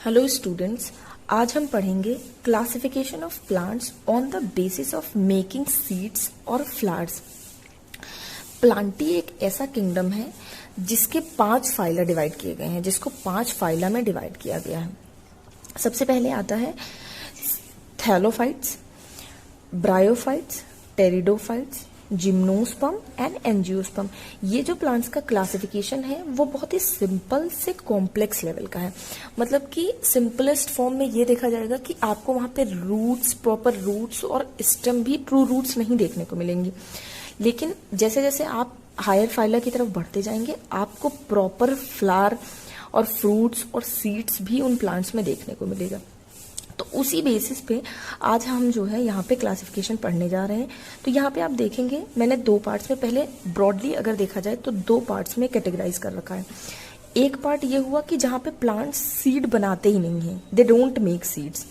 Hello students, आज हम पढ़ेंगे classification of plants on the basis of making seeds और फ्लावर्स। प्लांटी एक ऐसा किंगडम है जिसके 5 फाइला डिवाइड किए गए हैं, जिसको 5 फाइला में डिवाइड किया गया है। सबसे पहले आता है thallophytes, bryophytes, pteridophytes, gymnosperm and angiosperm. ये जो प्लांट्स का क्लासिफिकेशन है वो बहुत ही सिंपल से कॉम्प्लेक्स लेवल का है। मतलब कि सिंपलेस्ट फॉर्म में ये देखा जाएगा कि आपको वहां पे रूट्स, प्रॉपर रूट्स और स्टेम भी ट्रू रूट्स नहीं देखने को मिलेंगी। लेकिन जैसे जैसे आप हायर फाइला की तरफ बढ़ते जाएंगे आपको प्रॉपर फ्लावर और फ्रूट्स और सीड्स भी उन प्लांट्स में देखने को मिलेगा। तो उसी बेसिस पे आज हम जो है यहाँ पे क्लासिफिकेशन पढ़ने जा रहे हैं। तो यहाँ पे आप देखेंगे मैंने 2 पार्ट्स में, पहले ब्रॉडली अगर देखा जाए तो 2 पार्ट्स में कैटेगराइज कर रखा है। एक पार्ट ये हुआ कि जहाँ पे प्लांट्स सीड बनाते ही नहीं हैं, दे डोंट मेक सीड्स,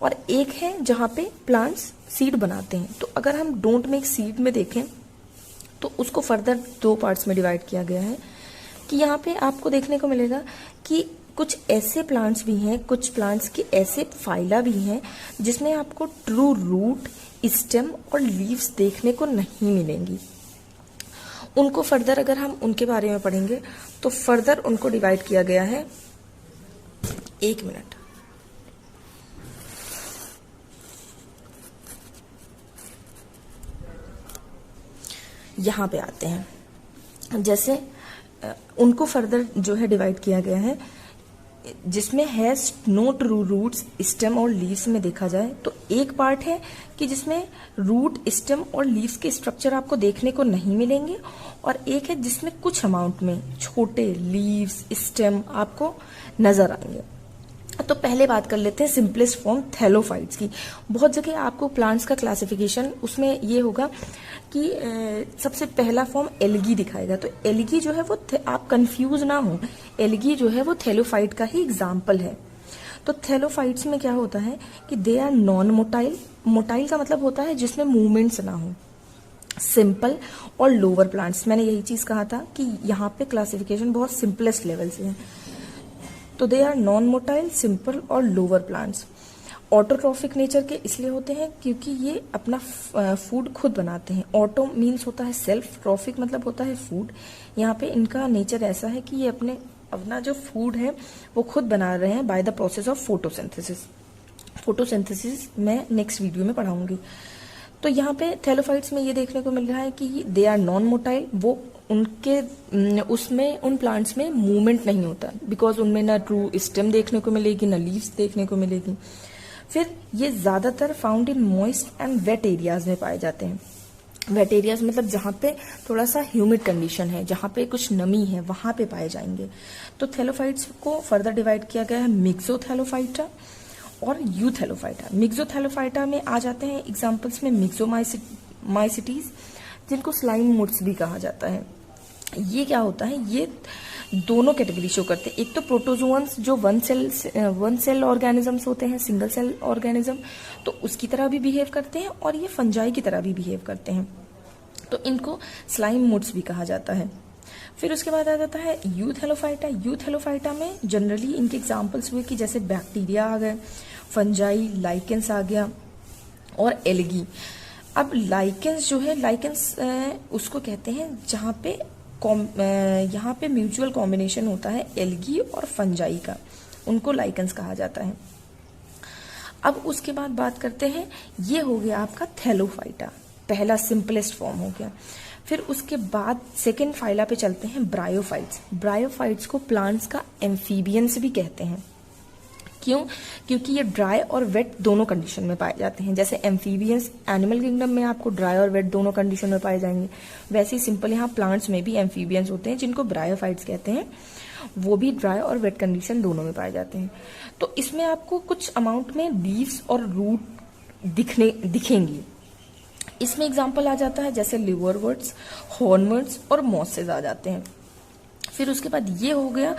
और एक है जहाँ पे प्लांट्स सीड बनाते हैं। तो अगर हम डोंट मेक सीड में देखें तो उसको फर्दर 2 पार्ट्स में डिवाइड किया गया है कि यहाँ पे आपको देखने को मिलेगा कि कुछ ऐसे प्लांट्स भी हैं, कुछ प्लांट्स के ऐसे फाइला भी हैं जिसमें आपको ट्रू रूट, स्टेम और लीव्स देखने को नहीं मिलेंगी। उनको फर्दर अगर हम उनके बारे में पढ़ेंगे तो फर्दर उनको डिवाइड किया गया है। 1 मिनट। यहाँ पे आते हैं, जैसे उनको फर्दर जो है डिवाइड किया गया है जिसमें has no true roots, stem और लीव्स में देखा जाए तो एक पार्ट है कि जिसमें रूट, स्टेम और लीव्स के स्ट्रक्चर आपको देखने को नहीं मिलेंगे, और एक है जिसमें कुछ अमाउंट में छोटे लीव्स, स्टेम आपको नजर आएंगे। तो पहले बात कर लेते हैं सिंपलेस्ट फॉर्म थैलोफाइट्स की। बहुत जगह आपको प्लांट्स का क्लासिफिकेशन उसमें ये होगा कि सबसे पहला फॉर्म एल्गी दिखाएगा। तो एल्गी जो है वो आप कंफ्यूज ना हो, एल्गी जो है वो थैलोफाइट का ही एग्जाम्पल है। तो थैलोफाइट्स में क्या होता है कि they are non motile. Motile का मतलब होता है जिसमें मूवमेंट्स ना हो। सिंपल और लोअर प्लांट्स, मैंने यही चीज कहा था कि यहाँ पे क्लासिफिकेशन बहुत सिंपलेस्ट लेवल से है। तो they are non motile, simple और लोअर प्लांट्स। ऑटोट्रॉफिक नेचर के इसलिए होते हैं क्योंकि ये अपना फूड खुद बनाते हैं। ऑटो मीन्स होता है सेल्फ, ट्रॉफिक मतलब होता है फूड। यहाँ पे इनका नेचर ऐसा है कि ये अपना जो फूड है वो खुद बना रहे हैं by the process of photosynthesis. Photosynthesis मैं नेक्स्ट वीडियो में पढ़ाऊंगी। तो यहाँ पे थैलोफाइट्स में ये देखने को मिल रहा है कि दे आर नॉन मोटाइल, वो उनके उसमें उन प्लांट्स में मूवमेंट नहीं होता, बिकॉज उनमें ना ट्रू स्टेम देखने को मिलेगी ना लीव्स देखने को मिलेगी। फिर ये ज्यादातर found in moist and wet areas में पाए जाते हैं। वेट एरियाज मतलब जहाँ पे थोड़ा सा ह्यूमिड कंडीशन है, जहाँ पे कुछ नमी है, वहां पे पाए जाएंगे। तो थैलोफाइट्स को फर्दर डिवाइड किया गया है मिक्सोथैलोफाइटा और यूथैलोफाइटा। मिक्सोथैलोफाइटा में आ जाते हैं एग्जाम्पल्स में मिक्सोमाइसिटीज, जिनको स्लाइम मोड्स भी कहा जाता है। ये क्या होता है, ये दोनों कैटेगरी शो करते हैं। एक तो प्रोटोजोअन्स जो वन सेल ऑर्गेनिजम्स होते हैं, सिंगल सेल ऑर्गेनिज्म, तो उसकी तरह भी बिहेव करते हैं, और ये फंजाई की तरह भी बिहेव करते हैं। तो इनको स्लाइम मोड्स भी कहा जाता है। फिर उसके बाद आ जाता है यूथैलोफाइटा। यूथैलोफाइटा में जनरली इनके एग्जाम्पल्स हुए कि जैसे बैक्टीरिया आ गए, फंजाई, लाइकेंस आ गया और एल्गी। अब लाइकेंस जो है, लाइकेंस उसको कहते हैं जहाँ पे यहाँ पे म्यूचुअल कॉम्बिनेशन होता है एल्गी और फंजाई का, उनको लाइकेंस कहा जाता है। अब उसके बाद बात करते हैं, ये हो गया आपका थैलोफाइटा, पहला सिंपलेस्ट फॉर्म हो गया। फिर उसके बाद सेकेंड फाइला पे चलते हैं ब्रायोफाइट्स। ब्रायोफाइट्स को प्लांट्स का एम्फीबियंस भी कहते हैं। क्यों? क्योंकि ये ड्राई और वेट दोनों कंडीशन में पाए जाते हैं। जैसे एम्फीबियंस एनिमल किंगडम में आपको ड्राई और वेट दोनों कंडीशन में पाए जाएंगे, वैसे ही सिंपल यहाँ प्लांट्स में भी एम्फीबियंस होते हैं जिनको ब्रायोफाइट्स कहते हैं। वो भी ड्राई और वेट कंडीशन दोनों में पाए जाते हैं। तो इसमें आपको कुछ अमाउंट में लीव्स और रूट दिखेंगी। इसमें एग्जाम्पल आ जाता है जैसे लिवरवर्ट्स, हॉर्नवर्ट्स और मॉसेज आ जाते हैं। फिर उसके बाद ये हो गया,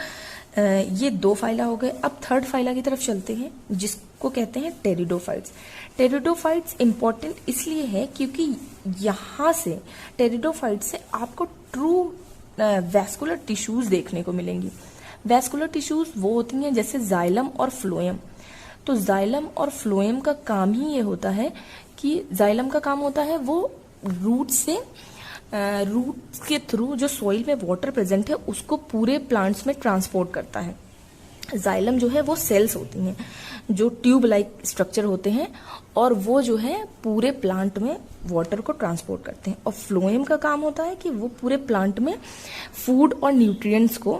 ये 2 फाइला हो गए। अब थर्ड फाइला की तरफ चलते हैं जिसको कहते हैं टेरिडोफाइट्स। टेरिडोफाइट्स इंपॉर्टेंट इसलिए है क्योंकि यहाँ से टेरिडोफाइट्स से आपको ट्रू वैस्कुलर टिश्यूज देखने को मिलेंगी। वैस्कुलर टिश्यूज वो होती हैं जैसे जाइलम और फ्लोएम। तो जाइलम और फ्लोएम का काम ही ये होता है कि जाइलम का काम होता है वो रूट से रूट के थ्रू जो सॉइल में वाटर प्रेजेंट है उसको पूरे प्लांट्स में ट्रांसपोर्ट करता है। जाइलम जो है वो सेल्स होती हैं जो ट्यूब लाइक स्ट्रक्चर होते हैं और वो जो है पूरे प्लांट में वाटर को ट्रांसपोर्ट करते हैं। और फ्लोएम का काम होता है कि वो पूरे प्लांट में फूड और न्यूट्रिएंट्स को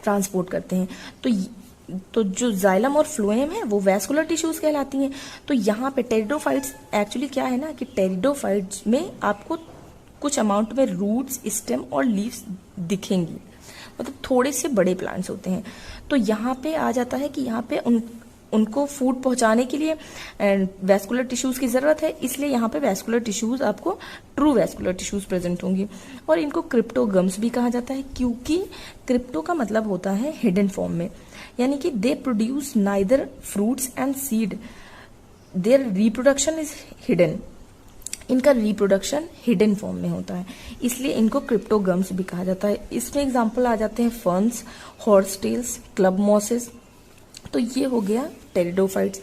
ट्रांसपोर्ट करते हैं। तो जो जाइलम और फ्लोएम है वो वैस्कुलर टिश्यूज कहलाती हैं। तो यहाँ पे टेरिडोफाइट्स एक्चुअली क्या है ना कि टेरिडोफाइट्स में आपको कुछ अमाउंट में रूट्स, स्टेम और लीव्स दिखेंगी, मतलब थोड़े से बड़े प्लांट्स होते हैं। तो यहाँ पे आ जाता है कि यहाँ पे उनको फूड पहुंचाने के लिए वैस्कुलर टिश्यूज की जरूरत है, इसलिए यहाँ पे वैस्कुलर टिश्यूज आपको ट्रू वैस्कुलर टिश्यूज प्रेजेंट होंगी। और इनको क्रिप्टोगम्स भी कहा जाता है क्योंकि क्रिप्टो का मतलब होता है हिडन फॉर्म में, यानी कि they produce neither fruits and seed, their reproduction is hidden. इनका रिप्रोडक्शन हिडन फॉर्म में होता है, इसलिए इनको क्रिप्टोगम्स भी कहा जाता है। इसमें एग्जांपल आ जाते हैं फर्न्स, हॉर्सटेल्स, क्लब मॉसेस। तो ये हो गया टेरिडोफाइट्स।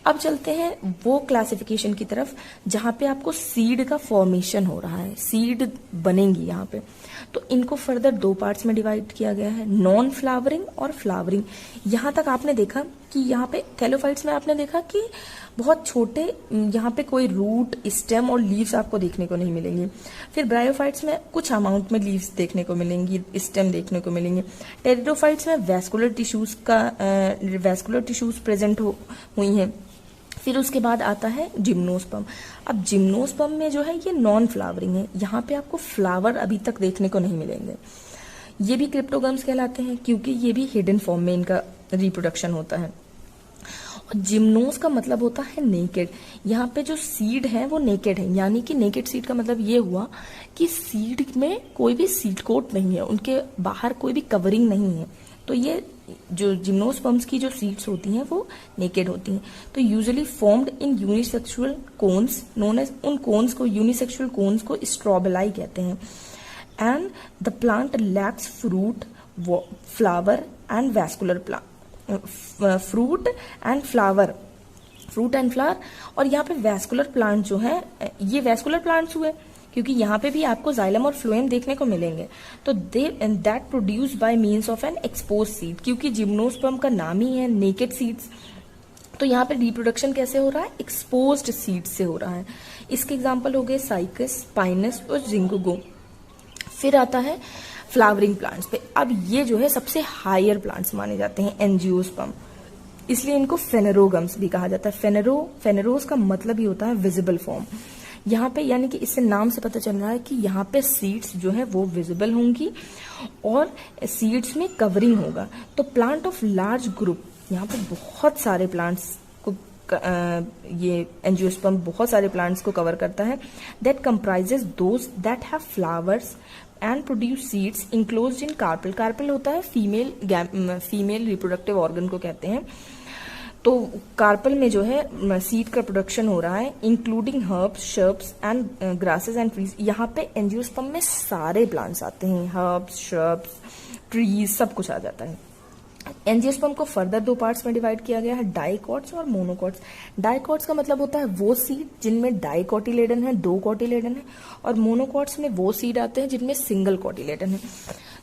अब चलते हैं वो क्लासिफिकेशन की तरफ जहां पे आपको सीड का फॉर्मेशन हो रहा है, सीड बनेंगी यहाँ पे। तो इनको फर्दर दो पार्ट्स में डिवाइड किया गया है, नॉन फ्लावरिंग और फ्लावरिंग। यहाँ तक आपने देखा कि यहाँ पे कैलोफाइट्स में आपने देखा कि बहुत छोटे, यहाँ पे कोई रूट, स्टेम और लीव्स आपको देखने को नहीं मिलेंगी। फिर ब्रायोफाइट्स में कुछ अमाउंट में लीव्स देखने को मिलेंगी, स्टेम देखने को मिलेंगे। टेरिडोफाइट्स में वैस्कुलर टिश्यूज प्रेजेंट हुई हैं। फिर उसके बाद आता है जिम्नोस्पर्म। अब जिम्नोस्पर्म में जो है ये नॉन फ्लावरिंग है, यहाँ पे आपको फ्लावर अभी तक देखने को नहीं मिलेंगे। ये भी क्रिप्टोगम्स कहलाते हैं क्योंकि ये भी हिडन फॉर्म में इनका रिप्रोडक्शन होता है। और जिम्नोस का मतलब होता है नेकेड। यहाँ पे जो सीड है वो नेकेड है, यानी कि नेकेड सीड का मतलब ये हुआ कि सीड में कोई भी सीड कोट नहीं है, उनके बाहर कोई भी कवरिंग नहीं है। तो ये जो जिम्नोस्पर्म्स की जो सीड्स होती हैं वो नेकेड होती हैं। तो usually formed in unisexual cones known as, उन कोन्स को, यूनिसेक्सुअल कोन्स को स्ट्रोबेलाई कहते हैं। And the plant lacks fruit, flower and vascular fruit and flower. और यहाँ पे वैस्कुलर प्लांट जो है ये वैस्कुलर प्लांट्स हुए क्योंकि यहाँ पे भी आपको जाइलम और फ्लोएम देखने को मिलेंगे। तो they that produce by means of an exposed seed, क्योंकि जिम्नोस्पर्म का नाम ही है नेकेड सीड्स। तो यहाँ पे रिप्रोडक्शन कैसे हो रहा है? एक्सपोज्ड सीड से हो रहा है। इसके एग्जाम्पल हो गए साइकस, पाइनस और जिंगोगो। फिर आता है फ्लावरिंग प्लांट्स पे। अब ये जो है सबसे हायर प्लांट्स माने जाते हैं, एंजियोस्पर्म, इसलिए इनको फेनेरोगम्स भी कहा जाता है। फेनेरोस का मतलब ही होता है विजिबल फॉर्म। यहाँ पे यानी कि इससे नाम से पता चल रहा है कि यहाँ पे सीड्स जो है वो विजिबल होंगी और सीड्स में कवरिंग होगा। तो प्लांट ऑफ लार्ज ग्रुप, यहाँ पे बहुत सारे प्लांट्स को ये एंजियोस्पर्म बहुत सारे प्लांट्स को कवर करता है। That comprises those that have flowers and produce seeds enclosed in carpel. Carpel होता है फीमेल रिप्रोडक्टिव ऑर्गन को कहते हैं। तो कार्पल में जो है सीड का प्रोडक्शन हो रहा है, including herbs, shrubs and grasses and trees. यहाँ पे एंजियोस्पर्म में सारे प्लांट्स आते हैं, हर्ब्स, शर्ब्स, ट्रीज, सब कुछ आ जाता है। एंजियोस्पर्म को फर्दर दो पार्ट्स में डिवाइड किया गया है, डाइकॉट्स और मोनोकॉट्स। डाइकॉट्स का मतलब होता है वो सीड जिनमें डाइकोटिलेडन है, दो कोटिलेडन है, और मोनोकॉट्स में वो सीड आते हैं जिनमें सिंगल कोटिलेडन है।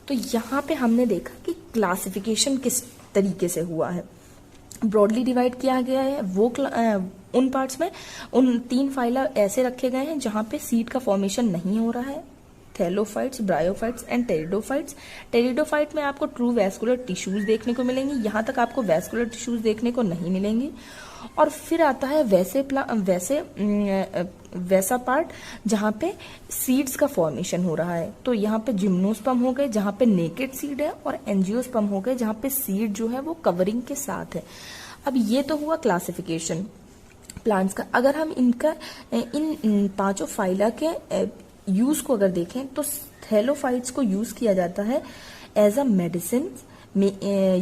तो यहाँ पे हमने देखा कि क्लासिफिकेशन किस तरीके से हुआ है। ब्रॉडली डिवाइड किया गया है वो उन पार्ट्स में, उन तीन फाइला ऐसे रखे गए हैं जहां पे सीड का फॉर्मेशन नहीं हो रहा है, thallophytes, bryophytes and pteridophytes. Pteridophyte में आपको ट्रू वैस्कुलर टिश्यूज देखने को मिलेंगी, यहां तक आपको वैस्कुलर टिश्यूज देखने को नहीं मिलेंगी। और फिर आता है वैसा पार्ट जहां पे सीड्स का फॉर्मेशन हो रहा है। तो यहाँ पे जिम्नोस्पर्म हो गए जहां पे नेकेड सीड है, और एंजियोस्पर्म हो गए जहां पे सीड जो है वो कवरिंग के साथ है। अब ये तो हुआ क्लासिफिकेशन प्लांट्स का। अगर हम इनका इन पांचों फाइला के यूज को अगर देखें तो थैलोफाइट्स को यूज किया जाता है as a medicine,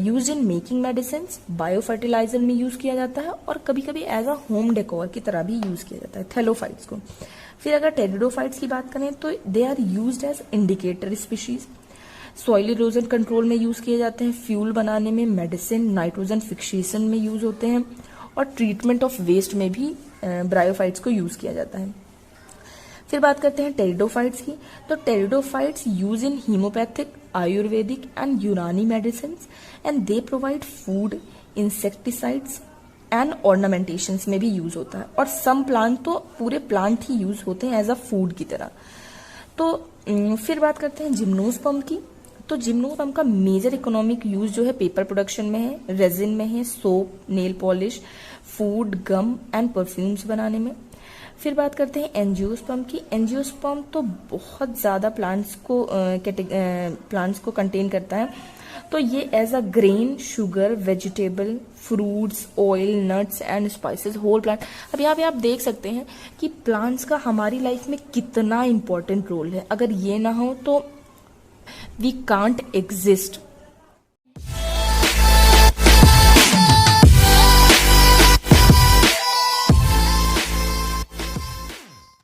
use in making medicine, biofertilizer में यूज किया जाता है, और कभी कभी एज अ होम डेकोर की तरह भी यूज किया जाता है थैलोफाइट्स को। फिर अगर टेरिडोफाइट्स की बात करें तो they are used as indicator species. Soil erosion control में यूज किए जाते हैं, फ्यूल बनाने में, मेडिसिन, नाइट्रोजन फिक्सेशन में यूज होते हैं, और ट्रीटमेंट ऑफ वेस्ट में भी ब्रायोफाइट्स को यूज किया जाता है। फिर बात करते हैं टेरिडोफाइट्स की। तो pteridophytes use in homeopathic, ayurvedic and Unani medicine and they provide food, insecticides and ornamentations में भी यूज होता है, और सम प्लांट तो पूरे प्लांट ही यूज होते हैं एज अ फूड की तरह। तो फिर बात करते हैं जिम्नोस्पर्म की। तो जिम्नोस्पर्म का मेजर इकोनॉमिक यूज जो है पेपर प्रोडक्शन में है, रेजिन में है, soap, nail polish, food, gum and perfumes बनाने में। फिर बात करते हैं एंजियोस्पर्म की। एंजियोस्पर्म तो बहुत ज़्यादा प्लांट्स को कंटेन करता है। तो ये as a grain, sugar, vegetable, fruits, oil, nuts and spices, whole plant. अब यहाँ पे आप देख सकते हैं कि प्लांट्स का हमारी लाइफ में कितना इंपॉर्टेंट रोल है। अगर ये ना हो तो वी कांट एग्जिस्ट।